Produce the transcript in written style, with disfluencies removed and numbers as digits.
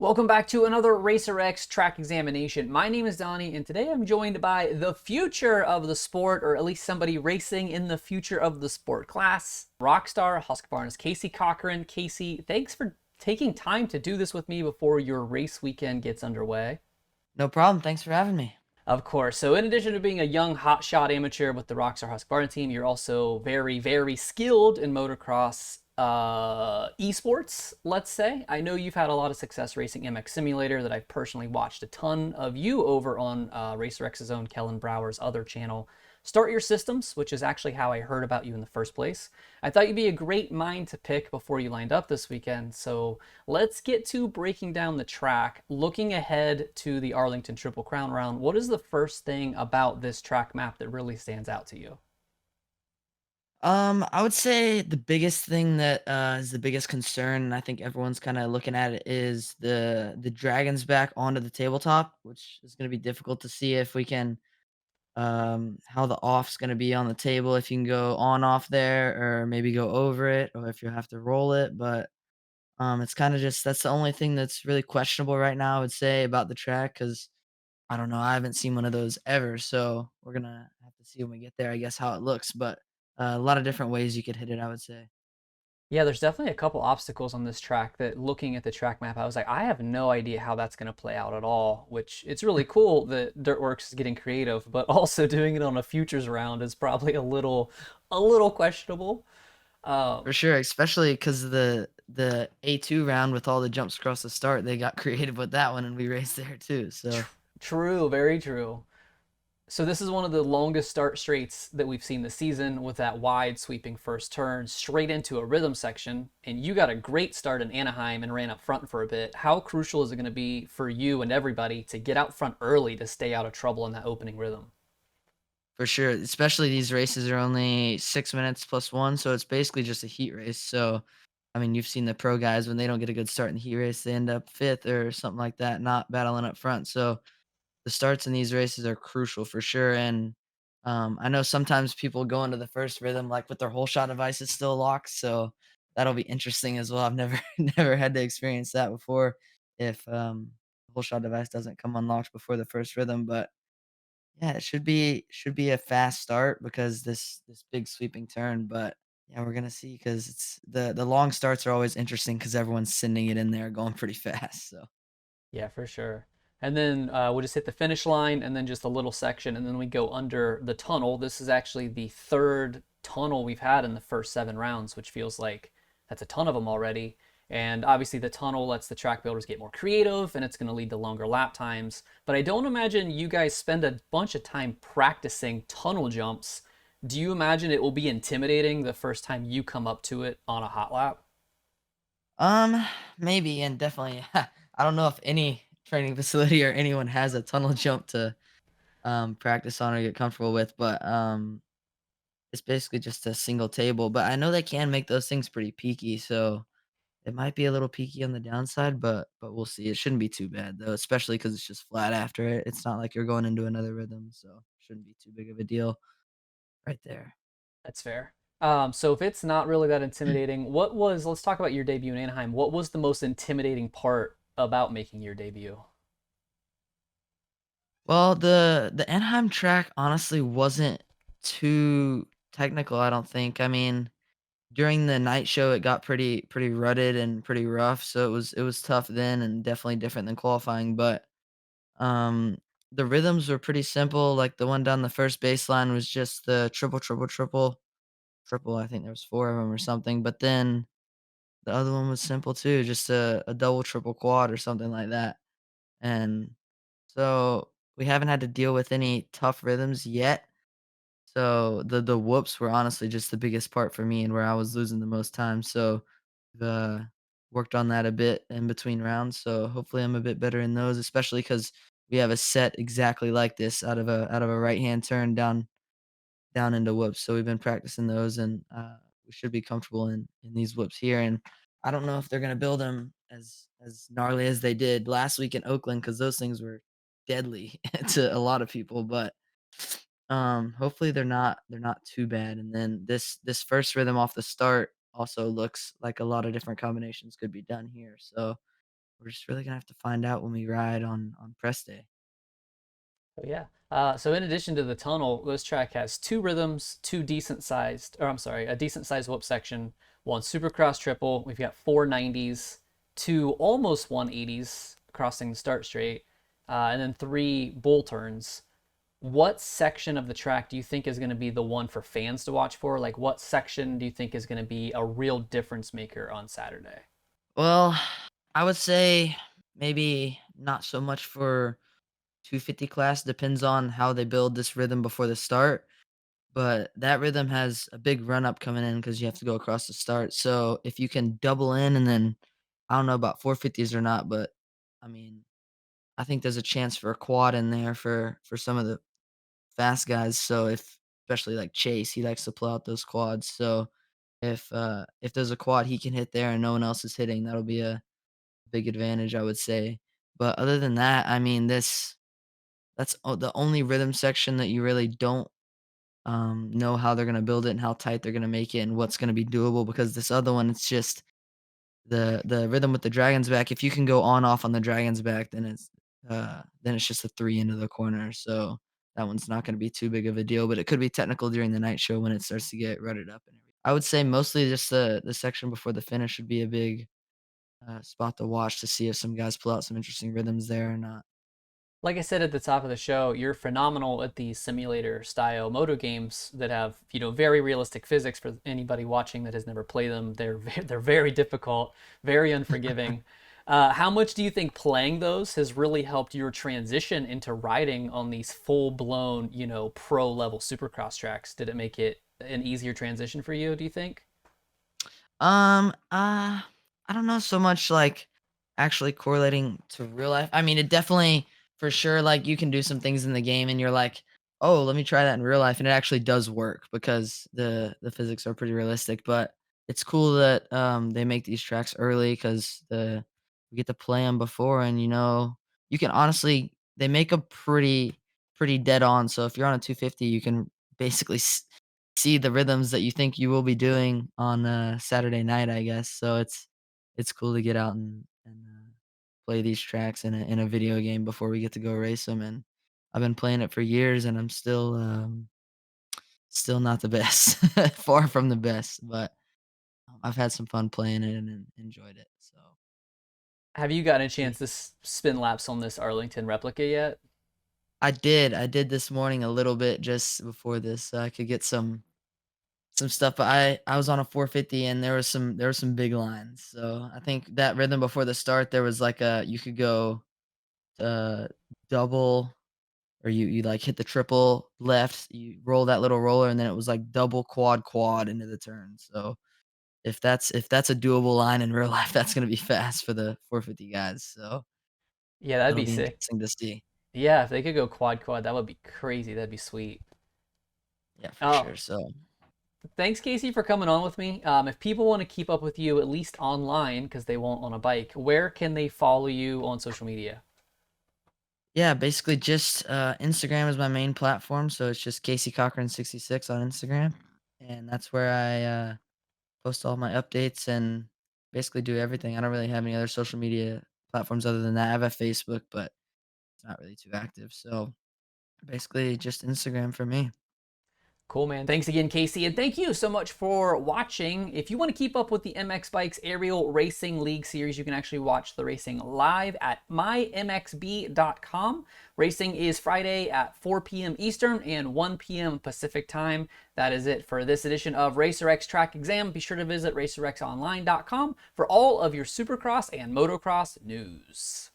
Welcome back to another Racer X track examination. My name is Donnie, and today I'm joined by the future of the sport, or at least somebody racing in the future of the sport class, Rockstar Husqvarna's Casey Cochran. Casey, thanks for taking time to do this with me before your race weekend gets underway. No problem. Thanks for having me. Of course. So, in addition to being a young hotshot amateur with the Rockstar Husqvarna team, you're also very, very skilled in motocross esports, let's say. I know you've had a lot of success racing MX Simulator that I've personally watched a ton of you over on Racer X's own Kellen Brower's other channel, Start Your Systems, which is actually how I heard about you in the first place. I thought you'd be a great mind to pick before you lined up this weekend. So let's get to breaking down the track. Looking ahead to the Arlington Triple Crown round, what is the first thing about this track map that really stands out to you? I would say the biggest thing that is the biggest concern, and I think everyone's kind of looking at it, is the dragons back onto the tabletop, which is going to be difficult to see if we can how the off's going to be on the table, if you can go on off there or maybe go over it, or if you have to roll it. But it's kind of just that's the only thing that's really questionable right now. I would say about the track because I don't know. I haven't seen one of those ever, so we're gonna have to see when we get there, I guess, how it looks. But a lot of different ways you could hit it, I would say. Yeah, there's definitely a couple obstacles on this track that looking at the track map, I was like, I have no idea how that's going to play out at all, which it's really cool that Dirtworks is getting creative, but also doing it on a futures round is probably a little questionable. Um, For sure, especially because the A2 round with all the jumps across the start, they got creative with that one, and we raced there too. So True, very true. So this is one of the longest start straights that we've seen this season with that wide sweeping first turn straight into a rhythm section. And you got a great start in Anaheim and ran up front for a bit. How crucial is it going to be for you and everybody to get out front early to stay out of trouble in that opening rhythm? for sure, especially these races are only 6 minutes plus one, so it's basically just a heat race. So I mean, you've seen the pro guys when they don't get a good start in the heat race, they end up fifth or something like that, not battling up front. So the starts in these races are crucial for sure. And I know sometimes people go into the first rhythm like with their whole shot devices still locked, so that'll be interesting as well. I've never never had to experience that before if the whole shot device doesn't come unlocked before the first rhythm. But yeah, it should be a fast start because this big sweeping turn. But yeah, we're gonna see because it's the long starts are always interesting because everyone's sending it in there going pretty fast. So. Yeah, for sure. And then we'll just hit the finish line and then just a little section, and then we go under the tunnel. This is actually the third tunnel we've had in the first 7 rounds, which feels like that's a ton of them already. And obviously, the tunnel lets the track builders get more creative, and it's going to lead to longer lap times. But I don't imagine you guys spend a bunch of time practicing tunnel jumps. Do you imagine it will be intimidating the first time you come up to it on a hot lap? Um, Maybe and definitely. I don't know if any training facility or anyone has a tunnel jump to practice on or get comfortable with, but it's basically just a single table. But I know they can make those things pretty peaky, so it might be a little peaky on the downside, but we'll see. It shouldn't be too bad though, especially because it's just flat after it. It's not like you're going into another rhythm, so shouldn't be too big of a deal right there. That's fair. So if it's not really that intimidating, let's talk about your debut in Anaheim. What was the most intimidating part about making your debut? Well, the Anaheim track honestly wasn't too technical, I don't think. I mean, during the night show, it got pretty rutted and pretty rough, so it was tough then and definitely different than qualifying. But um, the rhythms were pretty simple. Like the one down the first baseline was just the triple, triple, triple, triple. I think there was four of them or something. But then the other one was simple too, just a double, triple quad or something like that. And so we haven't had to deal with any tough rhythms yet. So the whoops were honestly just the biggest part for me and where I was losing the most time. So the worked on that a bit in between rounds. So hopefully I'm a bit better in those, especially because we have a set exactly like this out of a right hand turn down into whoops. So we've been practicing those, and we should be comfortable in these whoops here. And I don't know if they're gonna build them as gnarly as they did last week in Oakland because those things were deadly to a lot of people. But hopefully they're not too bad. And then this first rhythm off the start also looks like a lot of different combinations could be done here. So we're just really gonna have to find out when we ride on press day. Oh, yeah. So in addition to the tunnel, this track has two rhythms, a decent sized whoop section, one Supercross triple. We've got 490s, two almost 180s crossing the start straight, and then three bull turns. What section of the track do you think is going to be the one for fans to watch for? Like, what section do you think is going to be a real difference maker on Saturday? Well, I would say maybe not so much for 250 class, depends on how they build this rhythm before the start. But that rhythm has a big run up coming in because you have to go across the start. So if you can double in and then I don't know about 450s or not, but I mean, I think there's a chance for a quad in there for some of the fast guys. So if especially like Chase, he likes to pull out those quads. So if there's a quad he can hit there and no one else is hitting, that'll be a big advantage, I would say. But other than that, I mean, the only rhythm section that you really don't know how they're gonna build it and how tight they're gonna make it and what's gonna be doable because this other one, it's just the rhythm with the dragon's back. If you can go on off on the dragon's back, then it's just a 3 into the corner. So that one's not gonna be too big of a deal, but it could be technical during the night show when it starts to get rutted up and everything. I would say mostly just the section before the finish would be a big spot to watch to see if some guys pull out some interesting rhythms there or not. Like I said at the top of the show, you're phenomenal at these simulator style moto games that have, very realistic physics for anybody watching that has never played them. They're very difficult, very unforgiving. How much do you think playing those has really helped your transition into riding on these full blown, pro level supercross tracks? Did it make it an easier transition for you, do you think? I don't know so much like actually correlating to real life. I mean, it definitely for sure like you can do some things in the game and you're like, "Oh, let me try that in real life." And it actually does work because the physics are pretty realistic, but it's cool that they make these tracks early cuz the we get to play them before and you can honestly they make them pretty dead on. So if you're on a 250, you can basically see the rhythms that you think you will be doing on, Saturday night, I guess, so it's cool to get out and play these tracks in a video game before we get to go race them. And I've been playing it for years, and I'm still not the best, far from the best, but, I've had some fun playing it and enjoyed it, so Have you gotten a pretty chance to spin laps on this Arlington replica yet? I did this morning a little bit just before this so I could get some stuff, but I was on a 450 and there was some big lines. So I think that rhythm before the start, there was like a you could go uh double or you like hit the triple left, you roll that little roller, and then it was like double quad quad into the turn. So if that's a doable line in real life, that's gonna be fast for the 450 guys. So Yeah, that'd that'll be be sick. interesting to see. Yeah, if they could go quad quad, that would be crazy. That'd be sweet. Yeah, for Oh, sure. So thanks, Casey, for coming on with me. If people want to keep up with you, at least online, because they won't on a bike, where can they follow you on social media? yeah, basically just Instagram is my main platform. So it's just Casey Cochran 66 on Instagram. And that's where I post all my updates and basically do everything. I don't really have any other social media platforms other than that. I have a Facebook, but it's not really too active. So basically just Instagram for me. Cool, man. Thanks again, Casey. And thank you so much for watching. If you want to keep up with the MX Bikes Aerial Racing League Series, you can actually watch the racing live at mymxb.com. Racing is Friday at 4 p.m. Eastern and 1 p.m. Pacific time. That is it for this edition of RacerX Track Exam. Be sure to visit racerxonline.com for all of your Supercross and Motocross news.